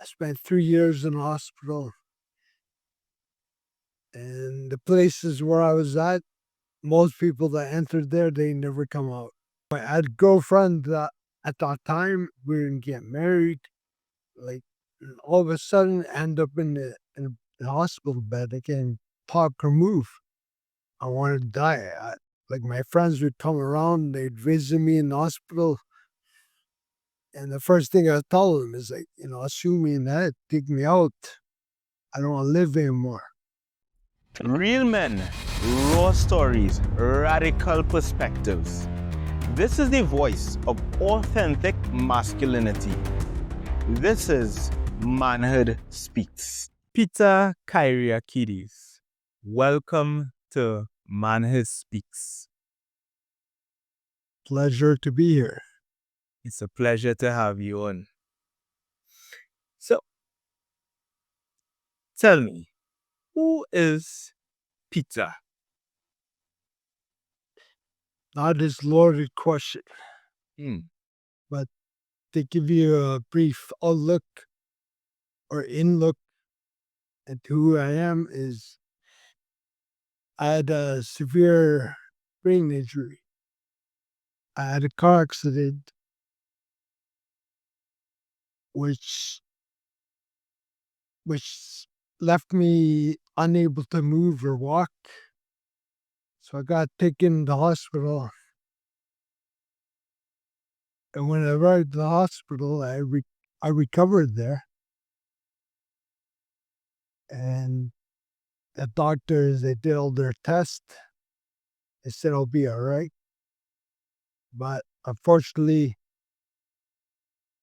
spent 3 years in the hospital, and the places where I was at, most people that entered there, they never come out. I had a girlfriend that at that time we didn't get married. Like all of a sudden, end up in the hospital bed. I can't talk or move. I wanted to die. Like my friends would come around, they'd visit me in the hospital, and the first thing I tell them is like, shoot me in the head, take me out. I don't want to live anymore. Real men, raw stories, radical perspectives. This is the voice of authentic masculinity. This is Manhood Speaks. Peter Kyriakides, welcome to Manhood Speaks. Pleasure to be here. It's a pleasure to have you on. So, tell me, who is Peter? Not this loaded question, but to give you a brief outlook or in-look at who I am is I had a severe brain injury. I had a car accident which left me unable to move or walk. So I got taken to the hospital. And when I arrived at the hospital, I recovered there. And the doctors, they did all their tests. They said I'll be all right. But unfortunately,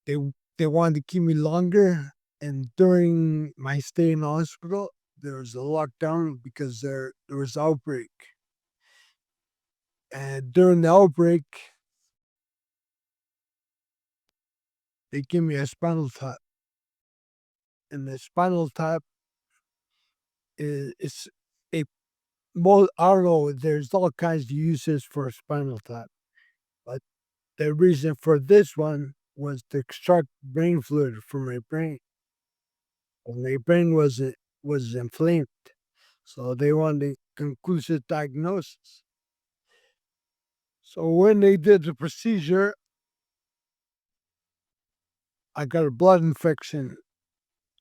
they wanted to keep me longer. And during my stay in the hospital, there was a lockdown because there was outbreak. And during the outbreak, they gave me a spinal tap. And the spinal tap is a I don't know, there's all kinds of uses for a spinal tap. But the reason for this one was to extract brain fluid from my brain. And my brain was inflamed. So they wanted a conclusive diagnosis. So when they did the procedure, I got a blood infection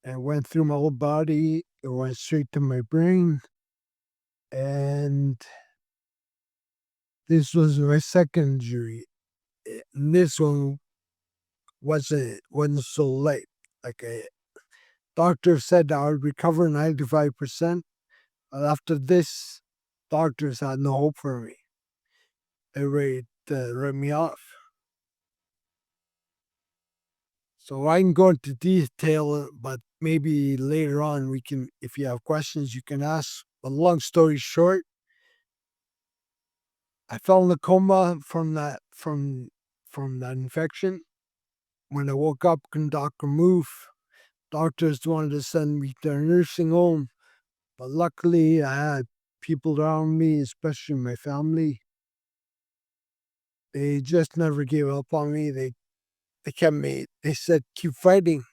and went through my whole body. It went straight to my brain. And this was my second injury. And this one wasn't so light. Like a doctor said I would recover 95%. But after this, doctors had no hope for me. They ready to write me off. So I can go into detail, but maybe later on we can, if you have questions, you can ask. But long story short, I fell in a coma from that infection. When I woke up, couldn't talk or move. Doctors wanted to send me to a nursing home, but luckily I had people around me, especially my family. They just never gave up on me. They kept me. They said keep fighting.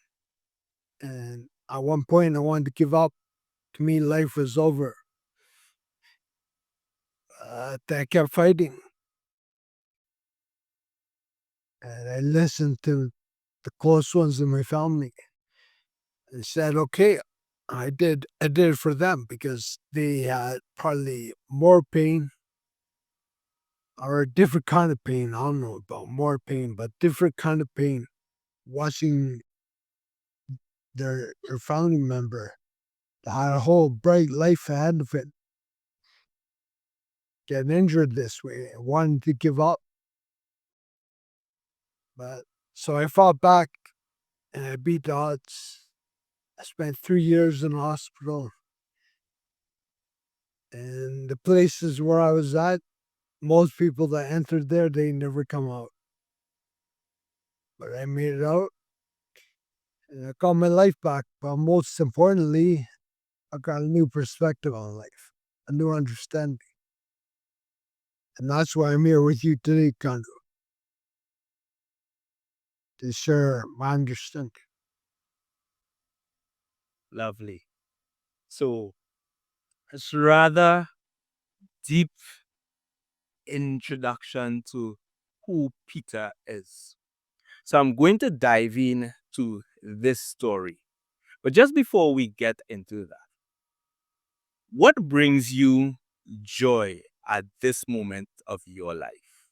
And at one point, I wanted to give up. To me, life was over. I kept fighting, and I listened to the close ones in my family. And said, "Okay, I did. I did it for them because they had probably more pain or a different kind of pain. I don't know about more pain, but different kind of pain. Watching their family member that had a whole bright life ahead of it get injured this way, and wanted to give up. But so I fought back and I beat the odds. I spent 3 years in the hospital. And the places where I was at, most people that entered there, they never come out. But I made it out and I got my life back. But most importantly, I got a new perspective on life, a new understanding. And that's why I'm here with you today, Kondo, to share my understanding. Lovely. So it's rather deep introduction to who Peter is. So I'm going to dive in to this story. But just before we get into that, what brings you joy at this moment of your life?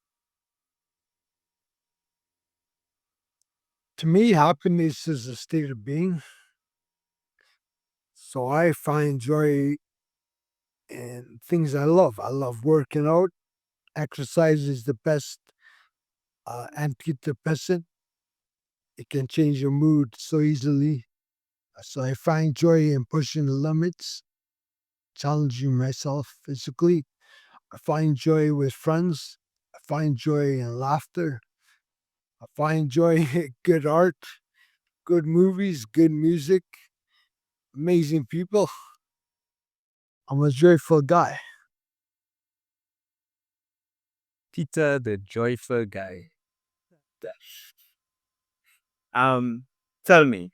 To me, happiness is a state of being. So I find joy in things I love. I love working out. Exercise is the best antidepressant. It can change your mood so easily. So I find joy in pushing the limits, challenging myself physically. I find joy with friends. I find joy in laughter. I find joy in good art, good movies, good music, amazing people. I'm a joyful guy. Peter, the joyful guy. Um, Tell me,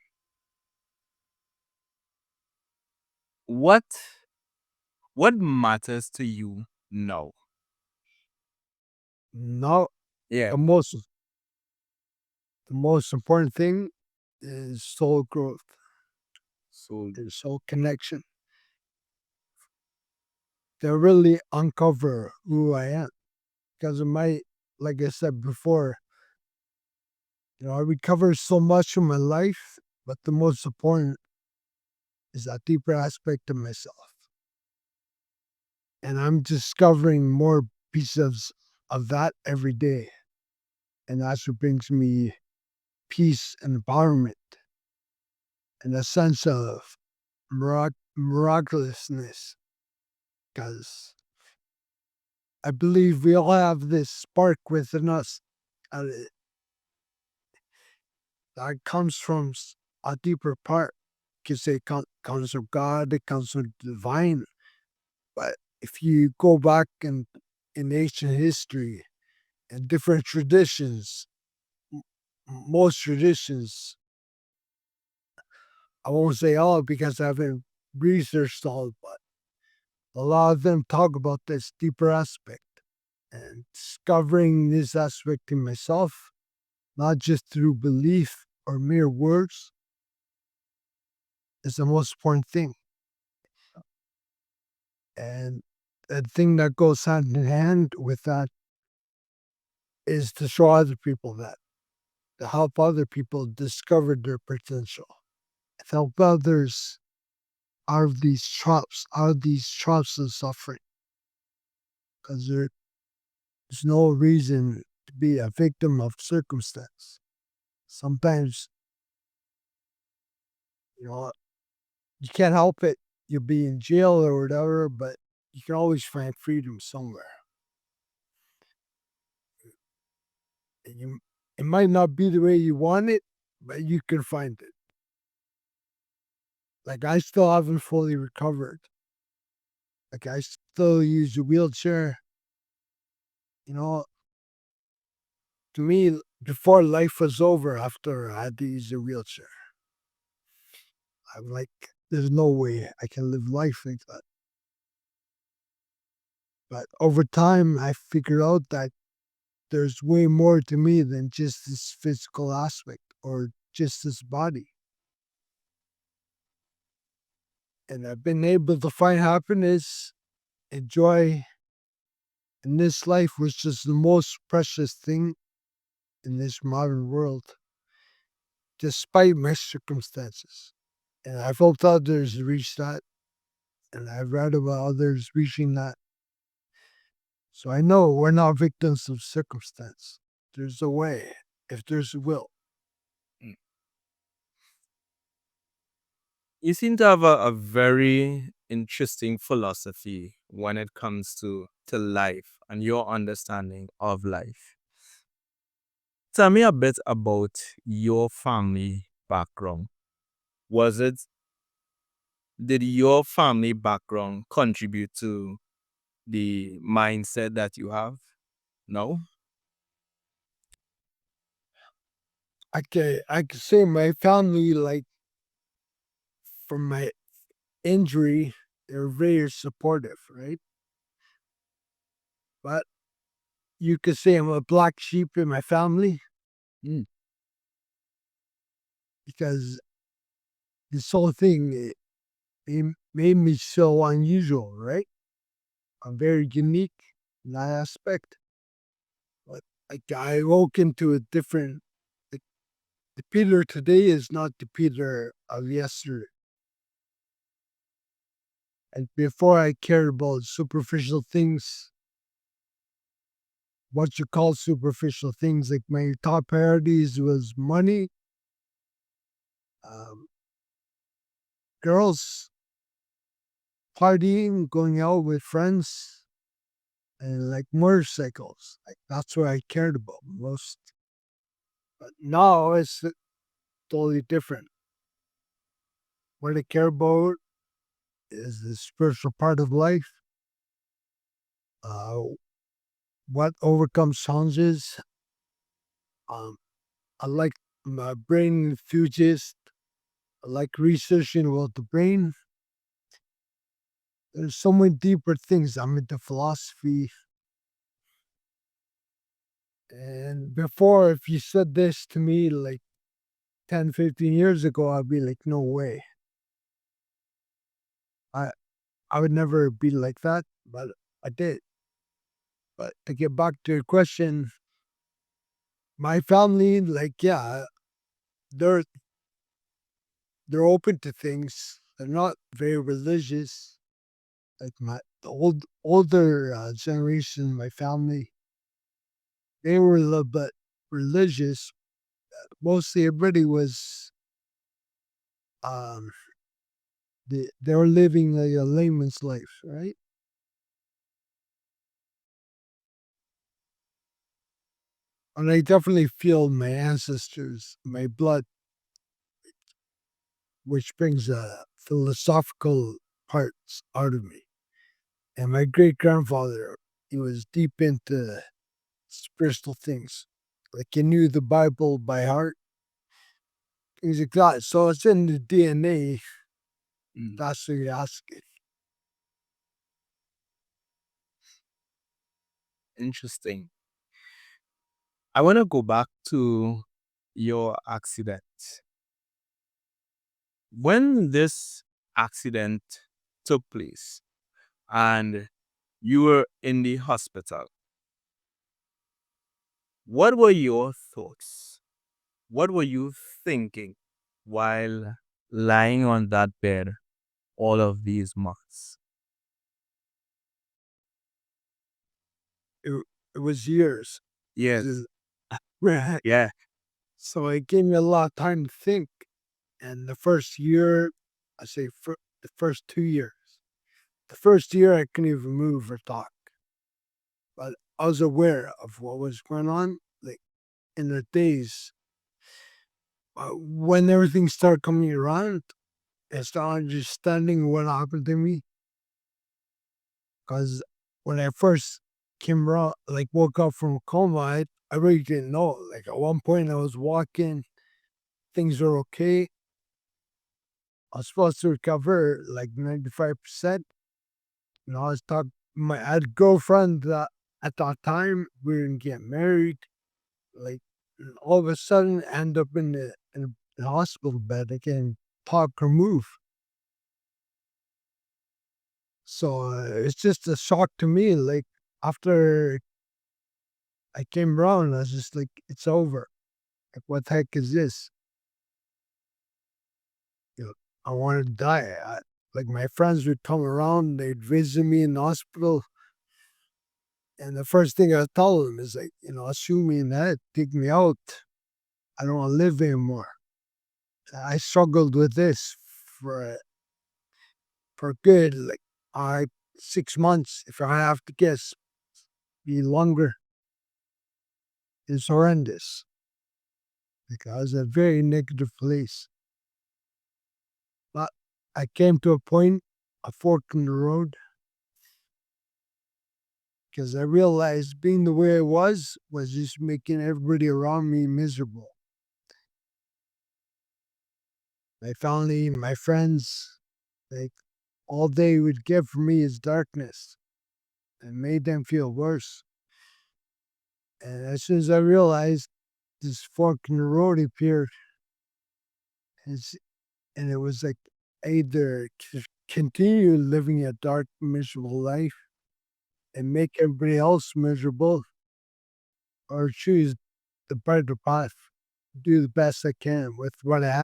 what what matters to you now? No, Yeah. the most the most important thing is soul growth, So is soul connection. To really uncover who I am. Because of my, like I said before, I recover so much from my life, but the most important is that deeper aspect of myself. And I'm discovering more pieces of that every day. And that's what brings me peace and empowerment and a sense of miraculousness. Because I believe we all have this spark within us uh, that comes from a deeper part. You could say it comes from God, it comes from the divine. But if you go back in ancient history and different traditions, m- most traditions, I won't say all because I haven't researched all, but a lot of them talk about this deeper aspect and discovering this aspect in myself, not just through belief or mere words, is the most important thing. And the thing that goes hand in hand with that is to show other people that, to help other people discover their potential, to help others out of these traps of suffering. Because there's no reason to be a victim of circumstance. Sometimes, you know, you can't help it. You'll be in jail or whatever, but you can always find freedom somewhere. And it might not be the way you want it, but you can find it. Like I still haven't fully recovered. Like I still use a wheelchair. You know, to me, before life was over, after I had to use a wheelchair, I'm like, there's no way I can live life like that. But over time, I figured out that there's way more to me than just this physical aspect or just this body. And I've been able to find happiness and joy in this life, which is the most precious thing in this modern world, despite my circumstances. And I've helped others reach that, and I've read about others reaching that. So I know we're not victims of circumstance. There's a way, if there's a will. mm, you seem to have a very interesting philosophy when it comes to life and your understanding of life. Tell me a bit about your family background. Was it, did your family background contribute to the mindset that you have? No? I could say my family like from my injury, they were very supportive, right? But you could say I'm a black sheep in my family Mm. because this whole thing it made me so unusual, right? I'm very unique in that aspect. But like I woke into a different. Like, the Peter today is not the Peter of yesterday. And before I cared about superficial things, what you call superficial things, like my top priorities was money, um, girls, partying, going out with friends, and like motorcycles. Like that's what I cared about most. But now it's totally different. What I care about is the spiritual part of life, uh, what overcomes challenges. Um, I like my brain enthusiast. I like researching about the brain. There's so many deeper things. I'm into philosophy. And before, if you said this to me like 10, 15 years ago, I'd be like, no way. I, I would never be like that, but I did. But to get back to your question, my family, like, yeah, they're they're open to things. They're not very religious. Like the older generation, my family, they were a little bit religious. Mostly, everybody was um they were living like a layman's life, right? And I definitely feel my ancestors, my blood, which brings philosophical parts out of me. And my great grandfather, he was deep into spiritual things. Like he knew the Bible by heart, things like that. So it's in the DNA. Mm. That's what you're asking. Interesting. I want to go back to your accident. When this accident took place and you were in the hospital, what were your thoughts? What were you thinking while lying on that bed all of these months? It, it was years. Yes. Right. Yeah. So it gave me a lot of time to think. And the first year, I say the first 2 years. The first year, I couldn't even move or talk. But I was aware of what was going on. Like in the days when everything started coming around, I started understanding what happened to me. Because when I first came around, like woke up from a coma, I really didn't know. Like at one point, I was walking, things were okay. I was supposed to recover like 95%. I was talking, I had a girlfriend that at that time we didn't get married. Like and all of a sudden, end up in the hospital bed. I can't talk or move. So it's just a shock to me. Like after I came around, I was just like, it's over. Like what the heck is this? You know, I wanted to die. Like my friends would come around, they'd visit me in the hospital. And the first thing I tell them is like, shoot me in the head, take me out. I don't want to live anymore. I struggled with this for good, like, I 6 months. If I have to guess, be longer. It's horrendous. Because a very negative place. But I came to a point, a fork in the road, because I realized being the way I was just making everybody around me miserable. my family, my friends, like all they would give for me is darkness and made them feel worse. And as soon as I realized this fork in the road appeared, it's, and it was like either continue living a dark, miserable life and make everybody else miserable, or choose the brighter path, do the best I can with what I have.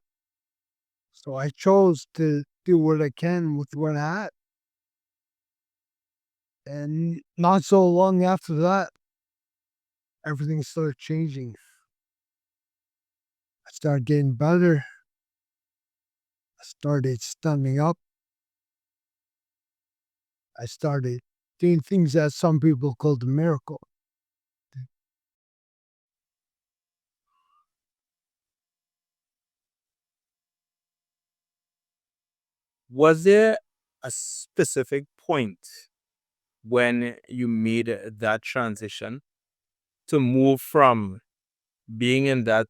So I chose to do what I can with what I had. And not so long after that, everything started changing. I started getting better. I started standing up. I started doing things that some people call the miracle. Was there a specific point when you made that transition to move from being in that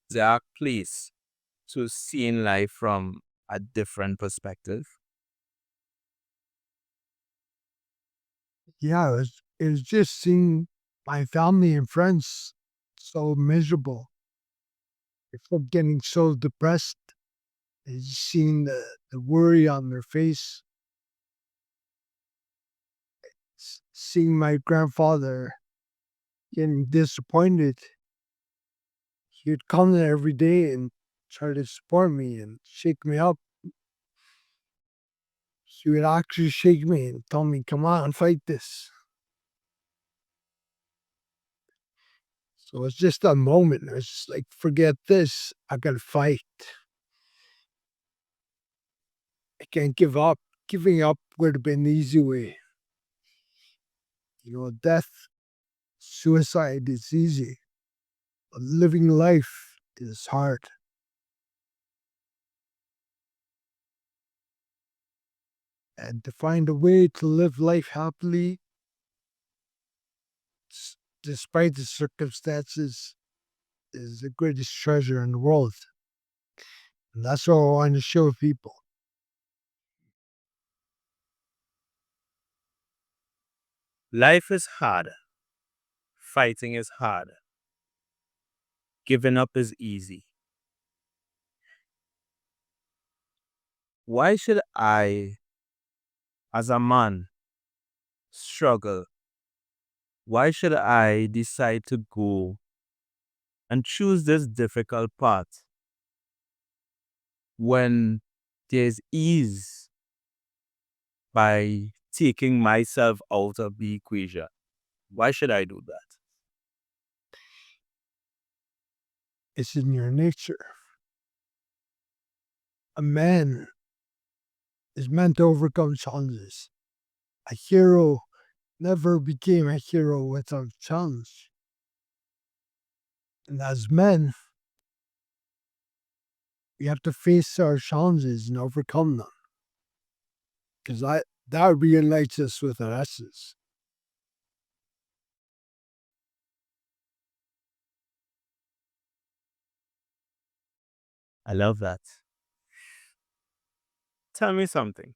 dark place to seeing life from a different perspective? Yeah, it was just seeing my family and friends so miserable. Before getting so depressed, and seeing the worry on their face, seeing my grandfather getting disappointed. He would come there every day and try to support me and shake me up. She would actually shake me and tell me, come on, fight this. So it's just a moment. It's just like, forget this. I gotta fight. I can't give up. Giving up would have been the easy way. Death, suicide is easy. But living life is hard. And to find a way to live life happily, despite the circumstances, is the greatest treasure in the world. And that's what I want to show people. Life is hard. Fighting is hard. Giving up is easy. Why should I, as a man, struggle? Why should I decide to go and choose this difficult path when there's ease by taking myself out of the equation? Why should I do that? It's in your nature. A man is meant to overcome challenges. A hero never became a hero without a challenge. And as men, we have to face our challenges and overcome them. Because that reunites us with our essence. I love that. Tell me something.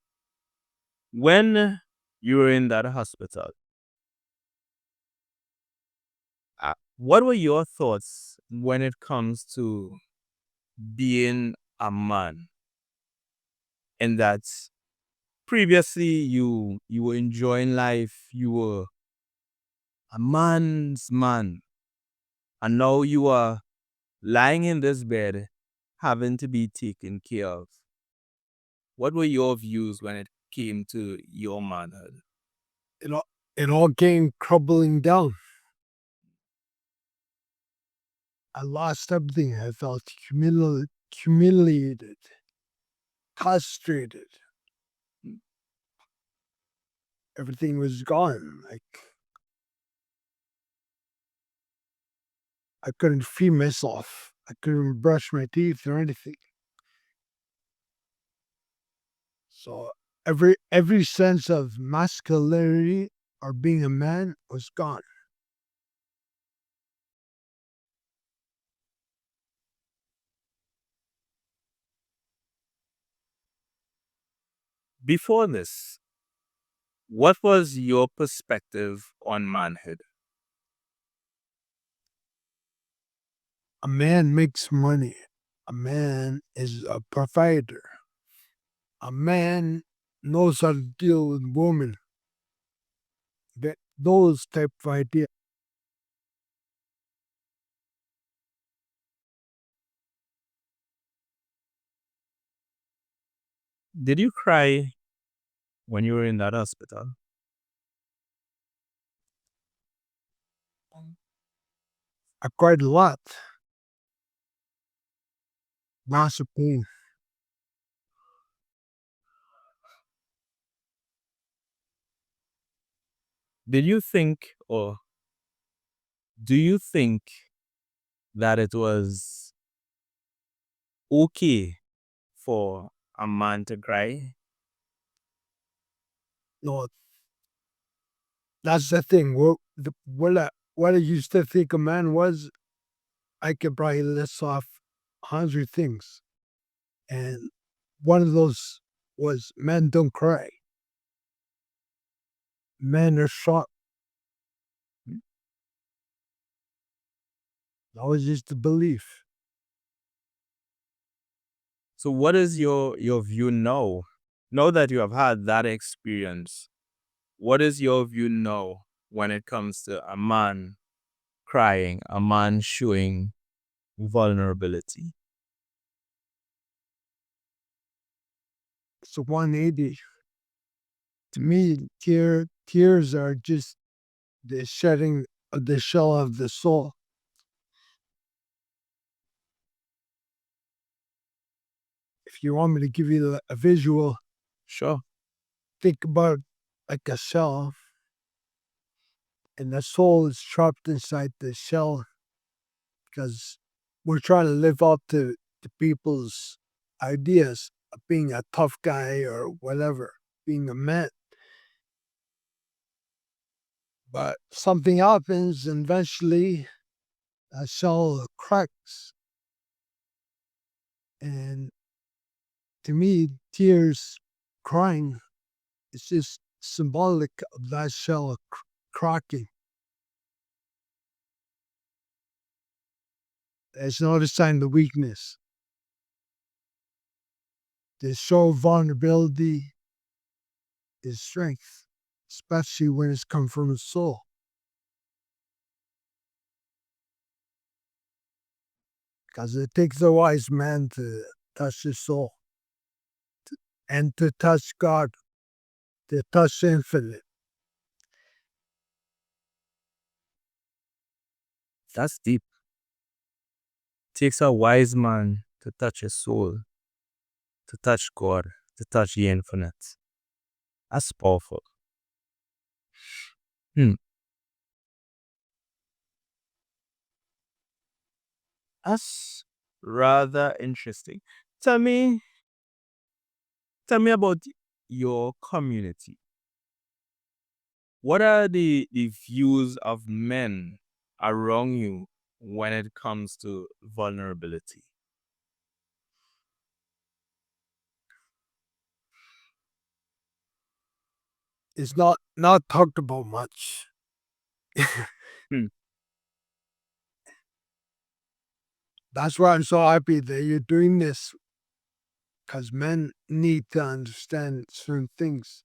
When you were in that hospital, what were your thoughts when it comes to being a man? And that previously you were enjoying life, you were a man's man, and now you are lying in this bed having to be taken care of. What were your views when it came to your manhood? It all, it all came crumbling down. I lost everything. I felt humiliated, castrated. Everything was gone. Like, I couldn't feed myself. I couldn't brush my teeth or anything. So every sense of masculinity or being a man was gone. Before this, what was your perspective on manhood? A man makes money. A man is a provider. A man knows how to deal with women. Those type of ideas. Did you cry when you were in that hospital? I cried a lot. Lots of pain. Did you think, or do you think that it was okay for a man to cry? No, that's the thing. What I used to think a man was, I could probably list off 100 things. And one of those was men don't cry. Men are soft. That was just the belief. So what is your view now? Now that you have had that experience, what is your view now when it comes to a man crying, a man showing vulnerability? So 180. To me, tears are just the shedding of the shell of the soul. If you want me to give you a visual, Sure. think about like a shell, and the soul is trapped inside the shell because we're trying to live up to people's ideas of being a tough guy or whatever, being a man. But something happens, and eventually that shell cracks. And to me, tears, crying, is just symbolic of that shell cracking. It's not a sign of weakness. To show vulnerability is strength, especially when it's come from the soul. Because it takes a wise man to touch the soul and to touch God, to touch the infinite. That's deep. Takes a wise man to touch his soul, to touch God, to touch the infinite. That's powerful. Hmm. That's rather interesting. Tell me, tell me about your community. What are the views of men around you when it comes to vulnerability? It's not talked about much. Hmm. That's why I'm so happy that you're doing this, because men need to understand certain things.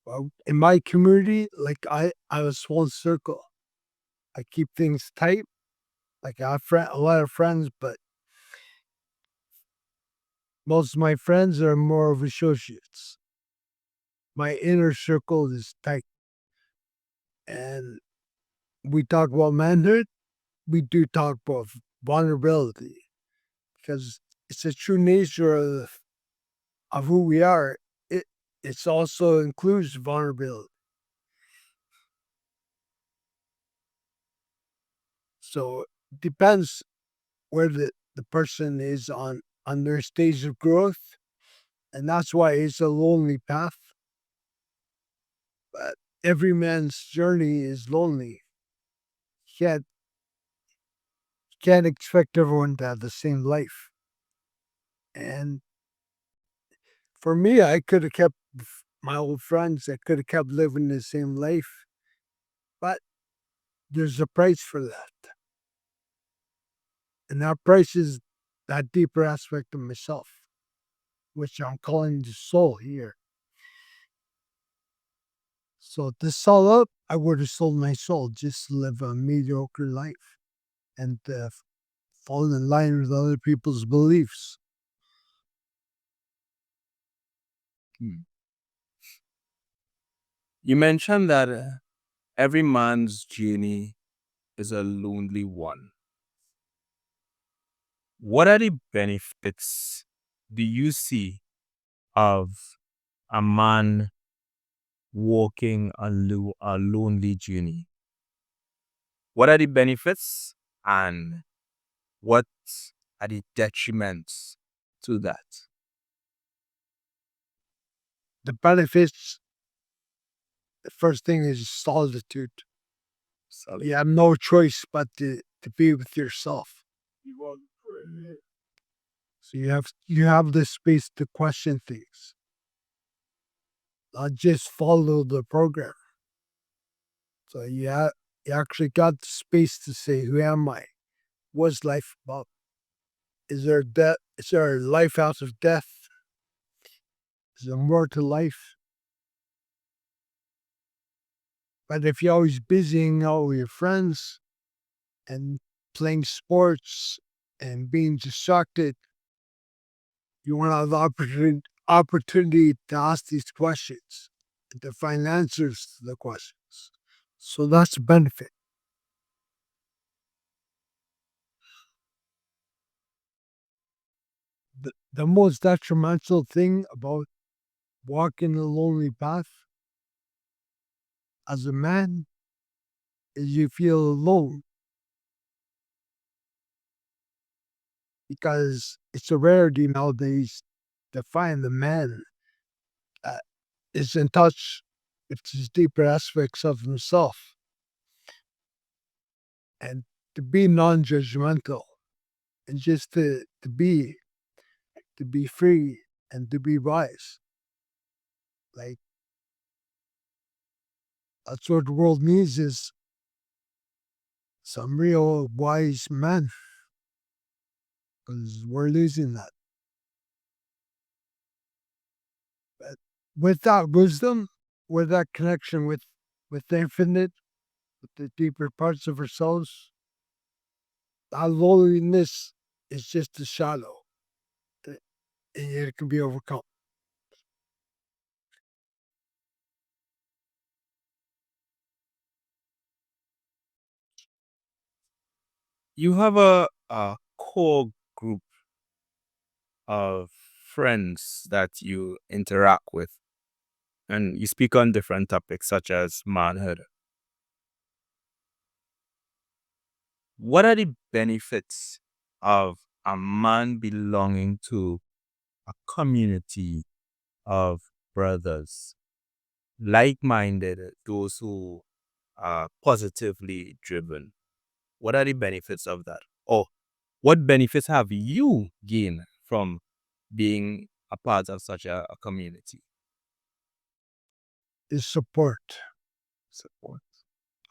Well, in my community, like I have a small circle. I keep things tight. Like I have a lot of friends, but most of my friends are more of associates. My inner circle is tight, and we talk about manhood. We do talk about vulnerability because it's a true nature of who we are. It it's also includes vulnerability. So it depends where the person is on their stage of growth, and that's why it's a lonely path. But every man's journey is lonely. Can't can't expect everyone to have the same life. And For me, I could have kept my old friends. I could have kept living the same life, but there's a price for that. And that price is that deeper aspect of myself, which I'm calling the soul here. So to sum up, I would have sold my soul just to live a mediocre life and fall in line with other people's beliefs. Hmm. You mentioned that every man's journey is a lonely one. What are the benefits do you see of a man walking a lonely journey? What are the benefits and what are the detriments to that? The benefits, the first thing is solitude. Solid. You have no choice but to be with yourself. So you have the space to question things, not just follow the program. So you actually got the space to say, who am I? What's life about? Is there death? Is there a life out of death? Is there more to life? But if you're always busying out with your friends and playing sports and being distracted, you won't have the opportunity to ask these questions and to find answers to the questions. So that's a benefit. The most detrimental thing about walking a lonely path as a man is you feel alone because it's a rarity nowadays to find the man that is in touch with his deeper aspects of himself and to be non-judgmental and just to be free and to be wise. Like that's what the world needs is some real wise men because we're losing that. But with that wisdom, with that connection with the infinite, with the deeper parts of ourselves, that loneliness is just a shadow, that- and it can be overcome. You have a core group of friends that you interact with, and you speak on different topics such as manhood. What are the benefits of a man belonging to a community of brothers, like minded, those who are positively driven? What are the benefits of that? Or what benefits have you gained from being a part of such a community? Is support. Support.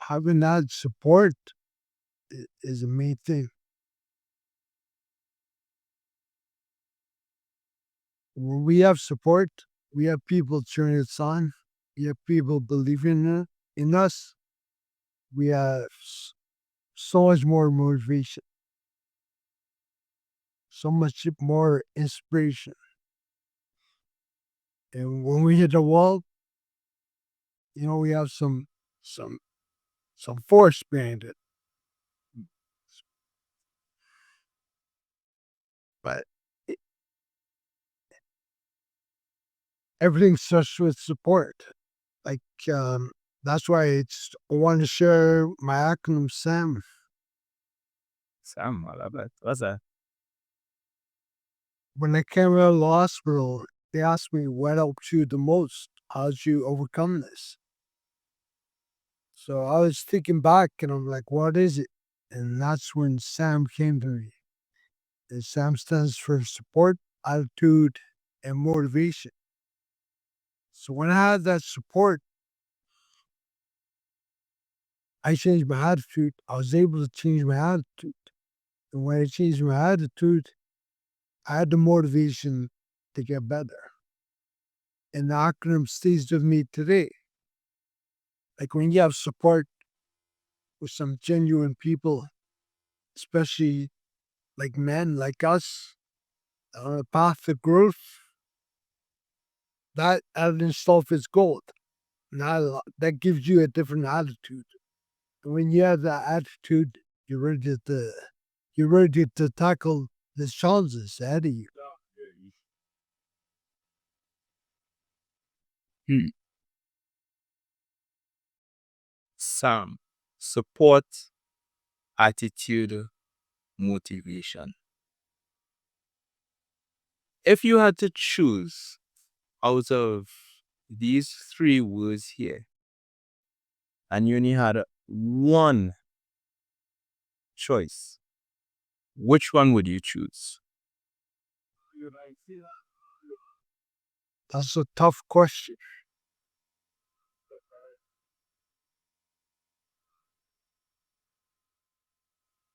Having that support is a main thing. When we have support, we have people cheering us on, we have people believing in us, we have so much more motivation, so much more inspiration. And when we hit the wall, we have some some force behind it. But it, everything starts with support. Like that's why I want to share my acronym SAM. Sam, I love that. What's that? When I came out of the hospital, they asked me what helped you the most. How'd you overcome this? So I was thinking back and I'm like, what is it? And that's when SAM came to me. And SAM stands for support, attitude, and motivation. So when I had that support, I changed my attitude. I was able to change my attitude. And when I changed my attitude, I had the motivation to get better. And the acronym stays with me today. Like when you have support with some genuine people, especially like men like us on a path to growth, that in itself is gold. That gives you a different attitude. And when you have that attitude, you're ready to you're ready to tackle the challenges ahead of you. Hmm. Sam, support, attitude, motivation. If you had to choose out of these three words here, and you only had one choice, which one would you choose? That's a tough question.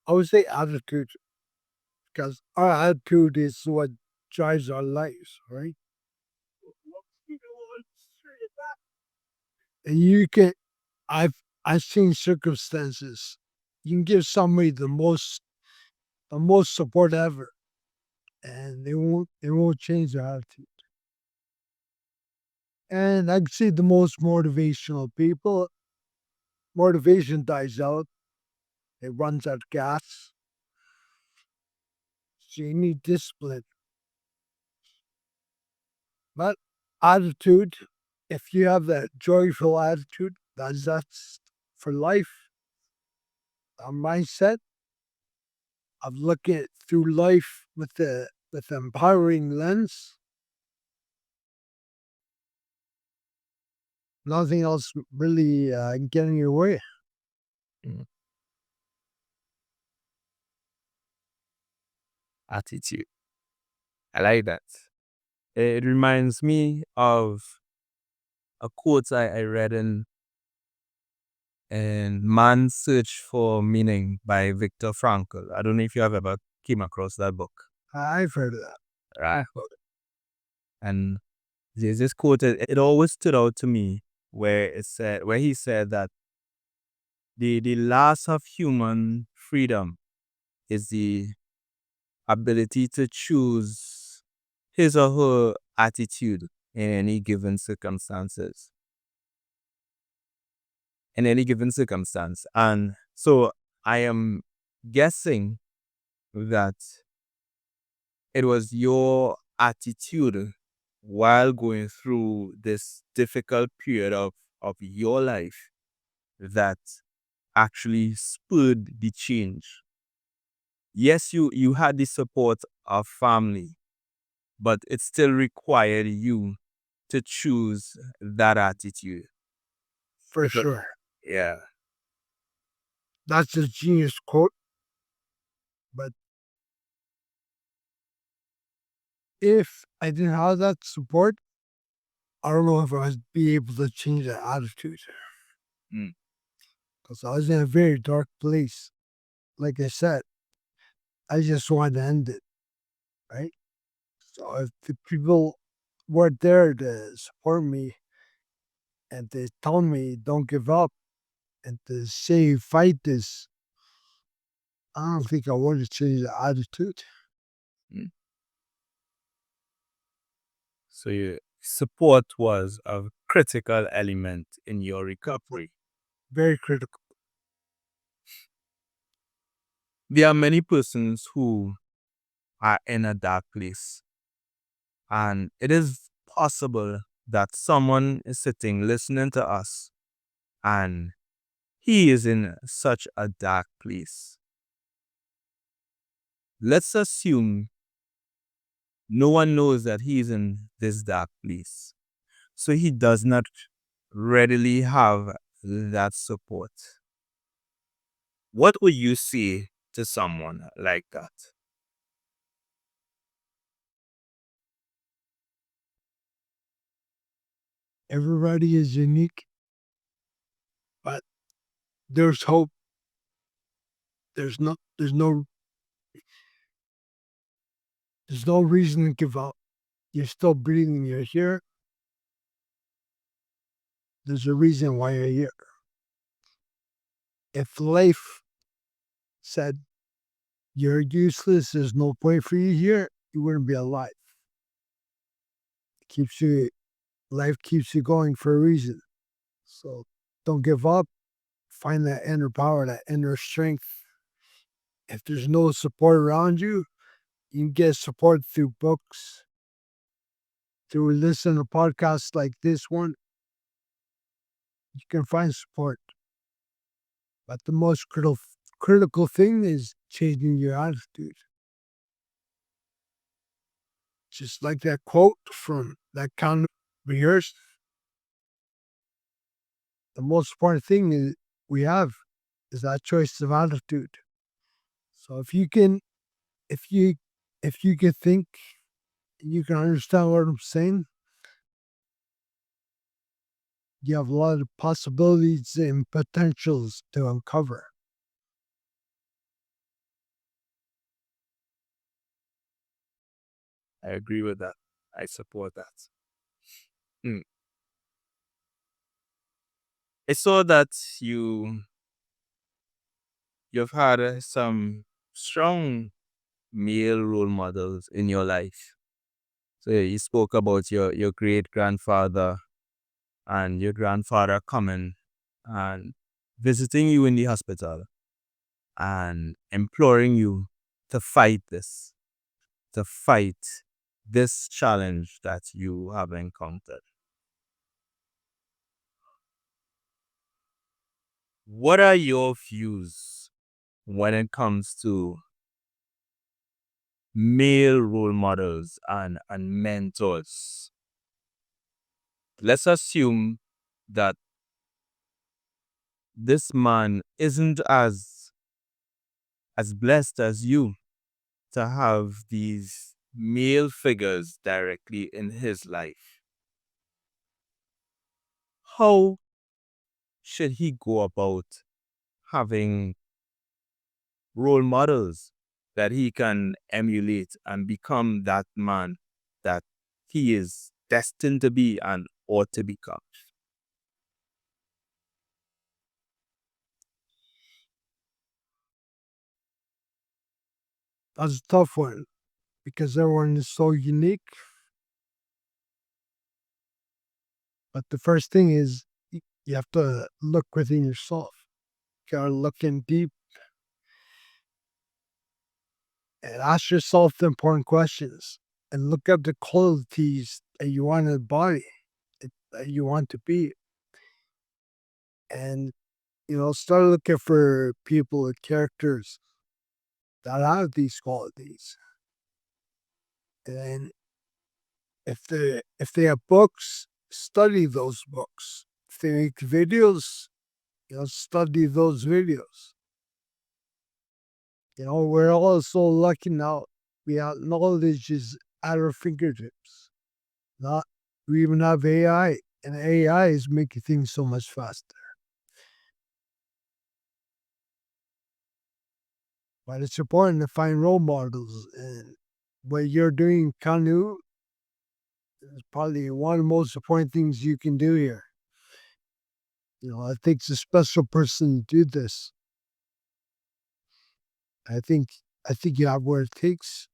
I would say attitude because our attitude is what drives our lives, right? And you can, I've I've seen circumstances. You can give somebody the most support ever, and they won't change their attitude. And I can see the most motivational people, motivation dies out. It runs out of gas. So you need discipline. But attitude, if you have that joyful attitude, that's for life, a mindset of looking through life with an empowering lens. Nothing else really getting your way. Mm. Attitude. I like that. It reminds me of a quote I read in Man's Search for Meaning by Viktor Frankl. I don't know if you have ever came across that book. I've heard of that. Right. And there's this quote, it always stood out to me where he said that the last of human freedom is the ability to choose his or her attitude in any given circumstances. In any given circumstance. And so I am guessing that it was your attitude while going through this difficult period of your life that actually spurred the change. Yes, you had the support of family, but it still required you to choose that attitude. For Because, sure. yeah. That's a genius quote. But if I didn't have that support, I don't know if I would be able to change that attitude Mm. because I was in a very dark place. Like I said, I just wanted to end it, right? So if the people weren't there to support me and to tell me don't give up and to say fight this, I don't think I would have changed the attitude. Mm. So your support was a critical element in your recovery. Very critical. There are many persons who are in a dark place, and it is possible that someone is sitting listening to us and he is in such a dark place. Let's assume no one knows that he is in this dark place. So he does not readily have that support. What would you say to someone like that? Everybody is unique, but there's hope. There's there's no reason to give up. You're still breathing. You're here. There's a reason why you're here. If life said you're useless, there's no point for you here, you wouldn't be alive. Keeps you Life keeps you going for a reason. So don't give up. Find that inner power, that inner strength. If there's no support around you, you can get support through books, through listening to podcasts like this one. You can find support. But the most critical thing is changing your attitude. Just like that quote from that kind of rehearsed. The most important thing is we have is that choice of attitude. So if you if you can think, you can understand what I'm saying, you have a lot of possibilities and potentials to uncover. I agree with that. I support that. Mm. I saw that you've had some strong male role models in your life. So you spoke about your great grandfather and your grandfather coming and visiting you in the hospital and imploring you to fight this, to fight this challenge that you have encountered. What are your views when it comes to male role models and mentors? Let's assume that this man isn't as blessed as you to have these male figures directly in his life. How should he go about having role models that he can emulate and become that man that he is destined to be and ought to become? That's a tough one because everyone is so unique. But the first thing is you have to look within yourself. You gotta look in deep and ask yourself the important questions and look up the qualities that you want in the body, that you want to be. And, start looking for people and characters that have these qualities. And if they have books, study those books. If they make videos, study those videos. We're all so lucky now. We have knowledge is at our fingertips. Not We even have AI, and AI is making things so much faster. But it's important to find role models, and what you're doing, Kanu, is probably one of the most important things you can do here. It takes a special person to do this. I think I think you have what it takes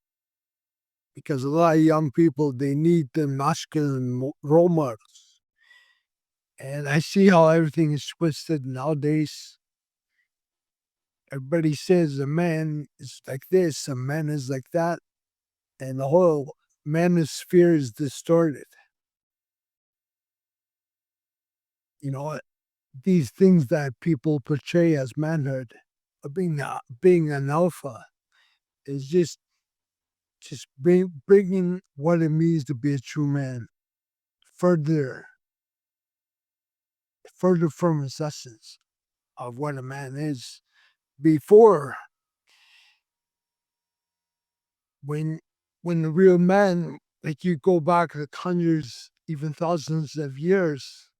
because a lot of young people they need the masculine role models, and I see how everything is twisted nowadays. Everybody says a man is like this, a man is like that, and the whole manosphere is distorted. You know, these things that people portray as manhood, being an alpha, is bringing what it means to be a true man further further from its essence of what a man is. Before, when when the real man, like you go back like hundreds even thousands of years,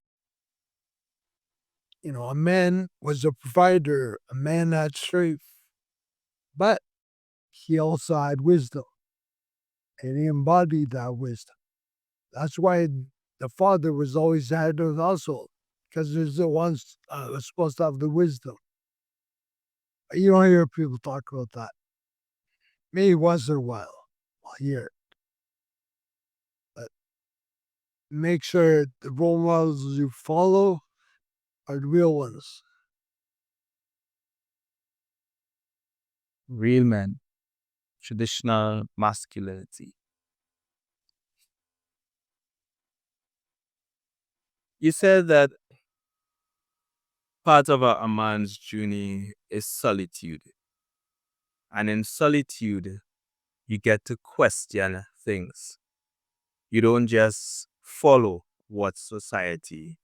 a man was a provider, a man had strength, but he also had wisdom, and he embodied that wisdom. That's why the father was always the head of the household, because there's the ones that's supposed to have the wisdom. You don't hear people talk about that. Maybe once in a while, I'll hear it. But make sure the role models you follow are the real ones. Real men, traditional masculinity. You said that part of a man's journey is solitude. And in solitude, you get to question things. You don't just follow what society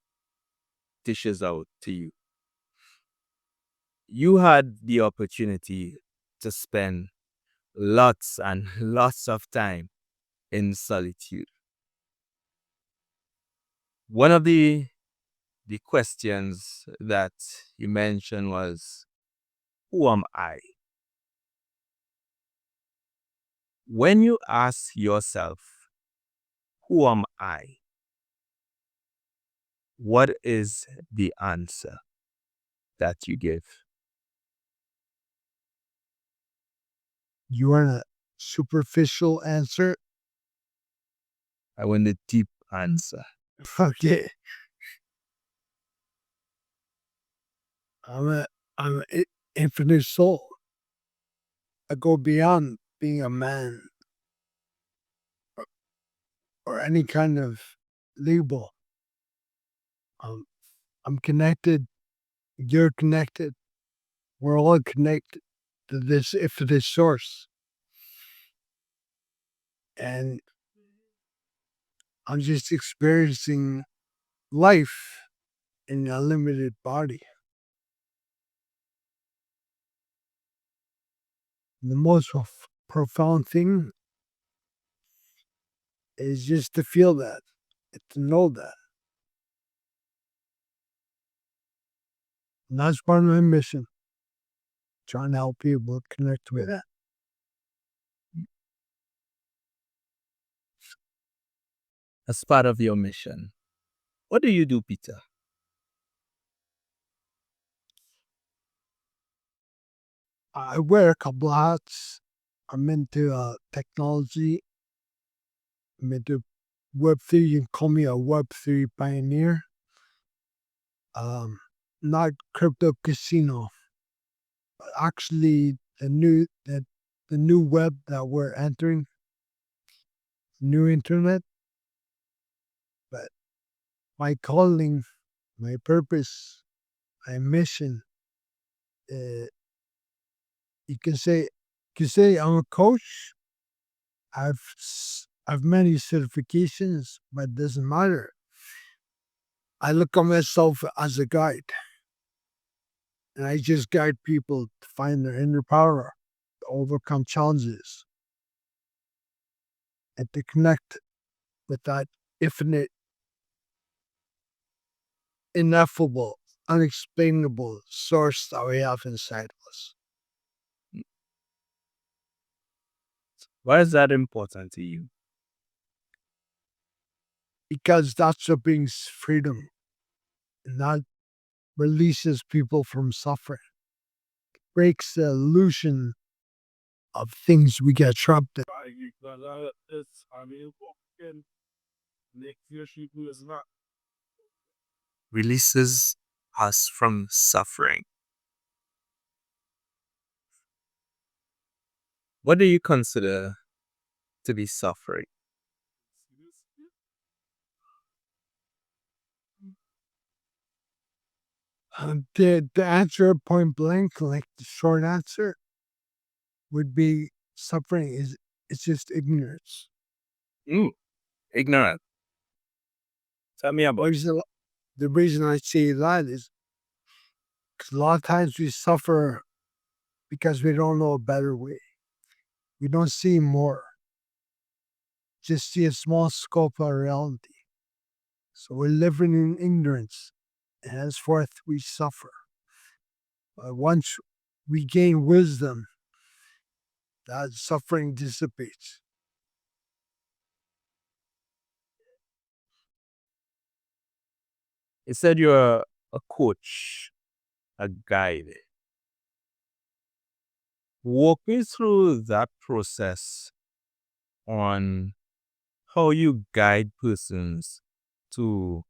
dishes out to you. You had the opportunity to spend lots and lots of time in solitude. One of the questions that you mentioned was, who am I? When you ask yourself, who am I? What is the answer that you give? You want a superficial answer? I want the deep answer. Okay. I'm a I'm an infinite soul. I go beyond being a man or any kind of label. Um, I'm connected. You're connected. We're all connected to this source, and I'm just experiencing life in a limited body. The most profound thing is just to feel that, and to know that. And that's part of my mission, trying to help people connect with that. As part of your mission, what do you do, Peter? I wear a couple of hats. I'm into technology. I'm into Web3. You can call me a Web3 pioneer. Um, Not crypto casino, but actually the new web that we're entering, new internet. But my calling, my purpose, my mission, uh, you can say I'm a coach. I've many certifications, but it doesn't matter. I look at myself as a guide, and I just guide people to find their inner power, to overcome challenges, and to connect with that infinite, ineffable, unexplainable source that we have inside of us. Why is that important to you? Because that's what brings freedom, and that releases people from suffering, breaks the illusion of things we get trapped in. Releases us from suffering. What do you consider to be suffering? The answer point blank, like the short answer, would be suffering is it's just ignorance. Mm, ignorant. Tell me about it. The reason I say that is because a lot of times we suffer because we don't know a better way. We don't see more, just see a small scope of reality. So we're living in ignorance, and henceforth we suffer. But once we gain wisdom, that suffering dissipates. You said you're a coach, a guide. Walk me through that process on how you guide persons to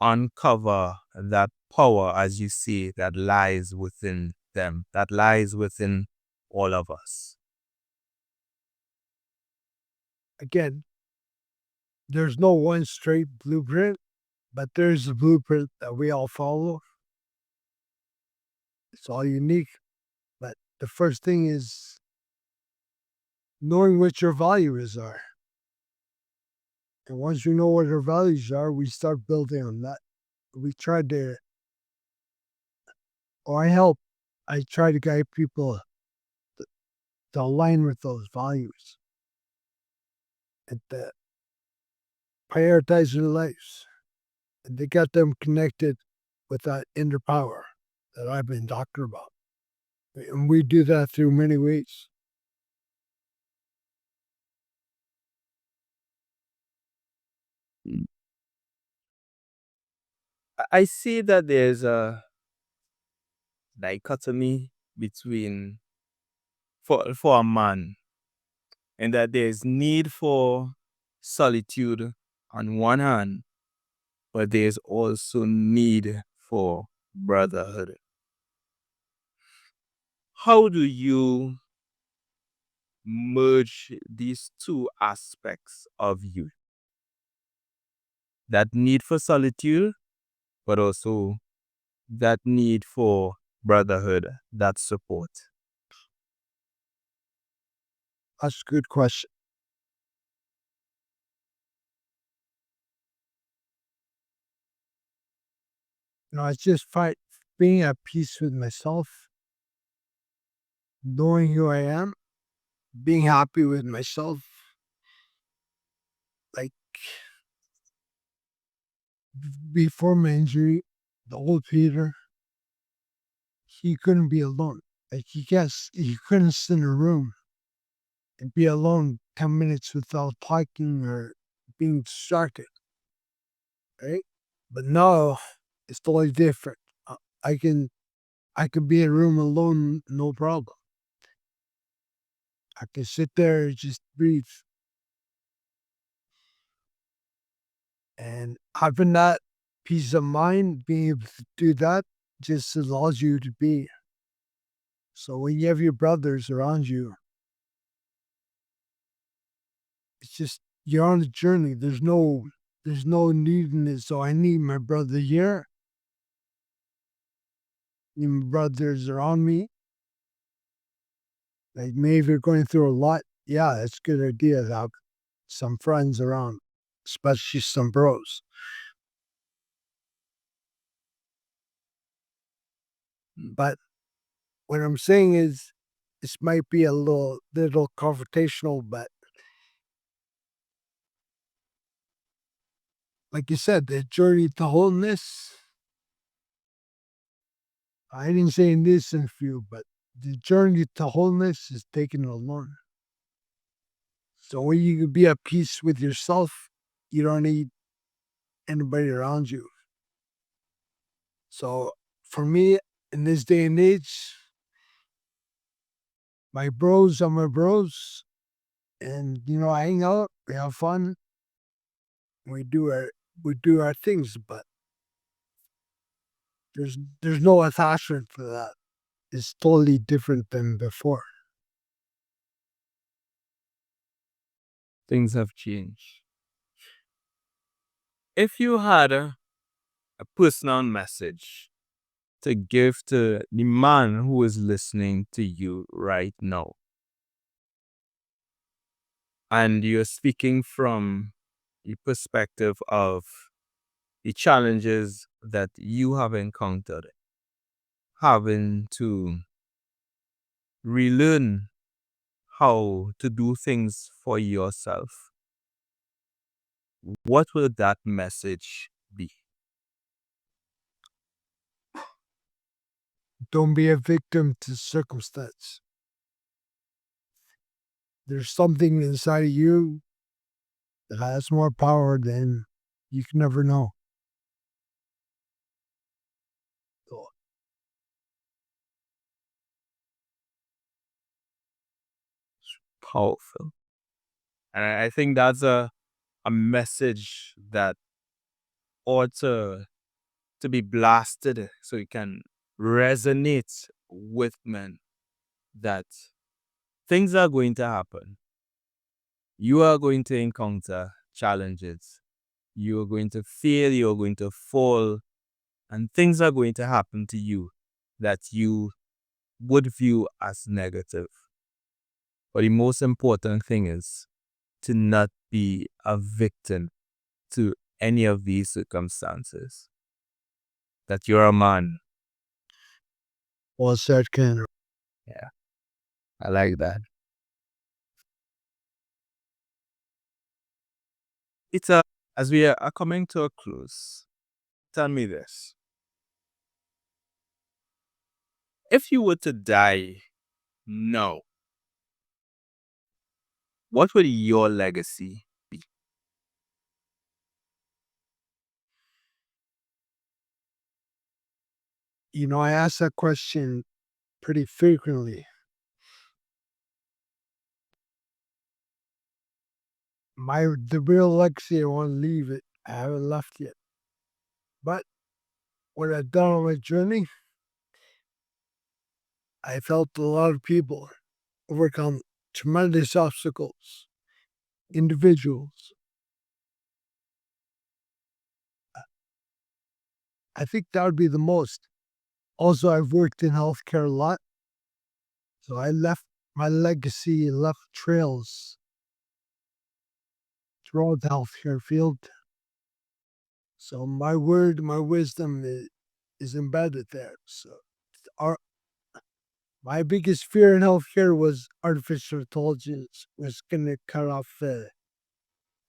uncover that power, as you see, that lies within them, that lies within all of us. Again, there's no one straight blueprint, but there's a blueprint that we all follow. It's all unique. But the first thing is knowing what your values are. And once we know what our values are, we start building on that. We try to, or I help, I try to guide people to align with those values and to prioritize their lives. And they got them connected with that inner power that I've been talking about. And we do that through many ways. I see that there's a dichotomy between for a man, and that there's need for solitude on one hand, but there's also need for brotherhood. How do you merge these two aspects of you? That need for solitude, but also that need for brotherhood, that support. That's a good question. I just find being at peace with myself, knowing who I am, being happy with myself. Like before my injury, the old Peter, he couldn't be alone. Like he couldn't sit in a room and be alone 10 minutes without talking or being distracted, right? But now it's totally different. I can I could be in a room alone, no problem. I can sit there and just breathe. And having that peace of mind, being able to do that, just allows you to be. So when you have your brothers around you, it's just you're on a journey. There's no needing it. So I need my brother here. Need my brothers around me. Like maybe you're going through a lot. Yeah, it's a good idea to have some friends around, especially some bros. But what I'm saying is this might be a little confrontational, but like you said, the journey to wholeness. I didn't say in this interview, but the journey to wholeness is taken alone. So when you can be at peace with yourself, you don't need anybody around you. So for me, in this day and age, my bros are my bros, and I hang out, we have fun, we do our we do our things, but there's no attachment for that. It's totally different than before. Things have changed. If you had a personal message to give to the man who is listening to you right now, and you're speaking from the perspective of the challenges that you have encountered, having to relearn how to do things for yourself, what would that message be? Don't be a victim to circumstance. There's something inside of you that has more power than you can never know. So, Powerful. And I think that's a message that ought to be blasted so it can resonate with men that things are going to happen. You are going to encounter challenges. You are going to fail, you are going to fall, and things are going to happen to you that you would view as negative. But the most important thing is to not be a victim to any of these circumstances. That you're a man. well said, Ken. Yeah, I like that. It's as we are coming to a close, tell me this. If you were to die now, what would your legacy be? You know, I ask that question pretty frequently. The real legacy I want to leave it, I haven't left yet. But when I've done on my journey, I felt a lot of people overcome tremendous obstacles, individuals. I think that would be the most. Also, I've worked in healthcare a lot, so I left my legacy, left trails throughout the healthcare field. So my word, my wisdom is embedded there. So our my biggest fear in healthcare was artificial intelligence was going to cut off the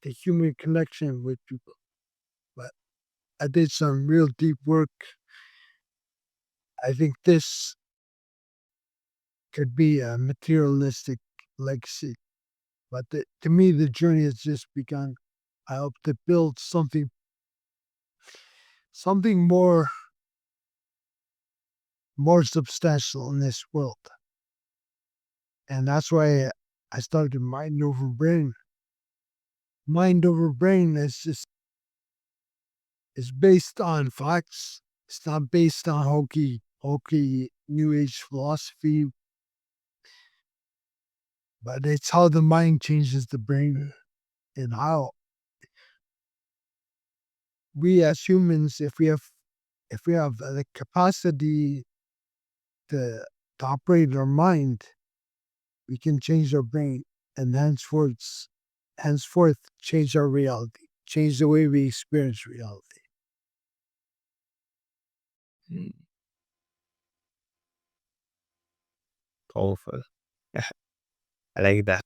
human connection with people. But I did some real deep work. I think this could be a materialistic legacy. But to me, the journey has just begun. I hope to build something more substantial in this world. And that's why I started Mind Over Brain. Mind Over Brain is based on facts. It's not based on hokey new age philosophy, but it's how the mind changes the brain and how we as humans, if we have the capacity to, to operate our mind, we can change our brain and henceforth change our reality, change the way we experience reality. Mm, powerful. I like that.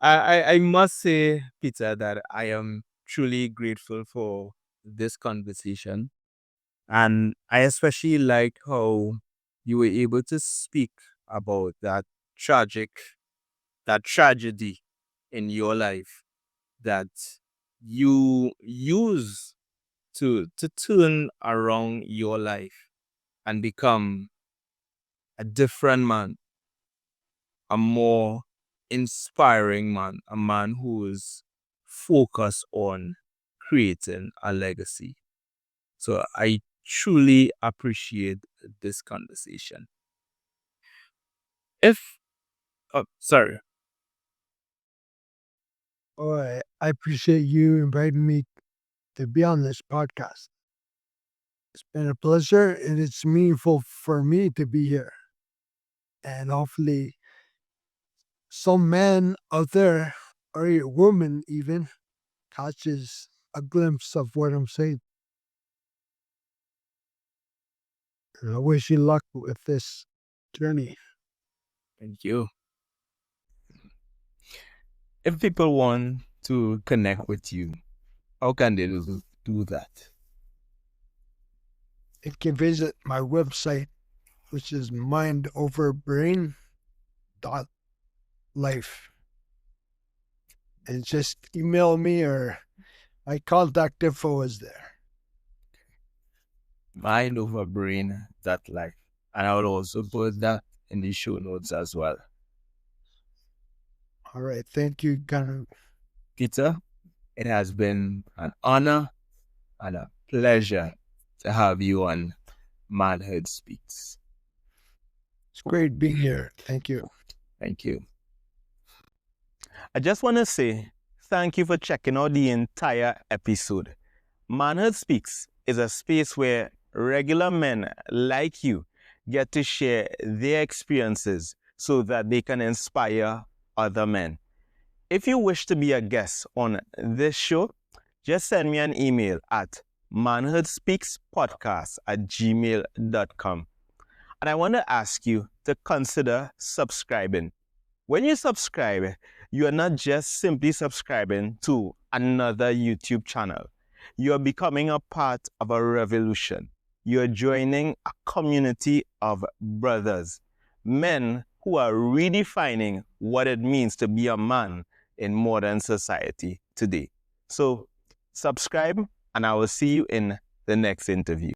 I must say, Peter, that I am truly grateful for this conversation. And I especially like how you were able to speak about tragic, that tragedy in your life that you use to turn around your life and become a different man, a more inspiring man, a man who is focused on creating a legacy. So I truly appreciate this conversation. If, oh, sorry, I appreciate you inviting me to be on this podcast. It's been a pleasure and it's meaningful for me to be here. And hopefully, some man out there, or a woman even, catches a glimpse of what I'm saying. And I wish you luck with this journey. thank you. If people want to connect with you, how can they do that? It can visit my website, which is mindoverbrain.life. And just email me, or my contact info is there. Mindoverbrain.life. And I will also put that in the show notes as well. All right. Thank you, Kanu. Peter, it has been an honor and a pleasure to have you on Manhood Speaks. It's great being here. Thank you. Thank you. I just want to say thank you for checking out the entire episode. Manhood Speaks is a space where regular men like you get to share their experiences so that they can inspire other men. If you wish to be a guest on this show, just send me an email at manhoodspeakspodcast@gmail.com. And I want to ask you to consider subscribing. When you subscribe, you are not just simply subscribing to another YouTube channel. You are becoming a part of a revolution. You are joining a community of brothers, men who are redefining what it means to be a man in modern society today. So subscribe, and I will see you in the next interview.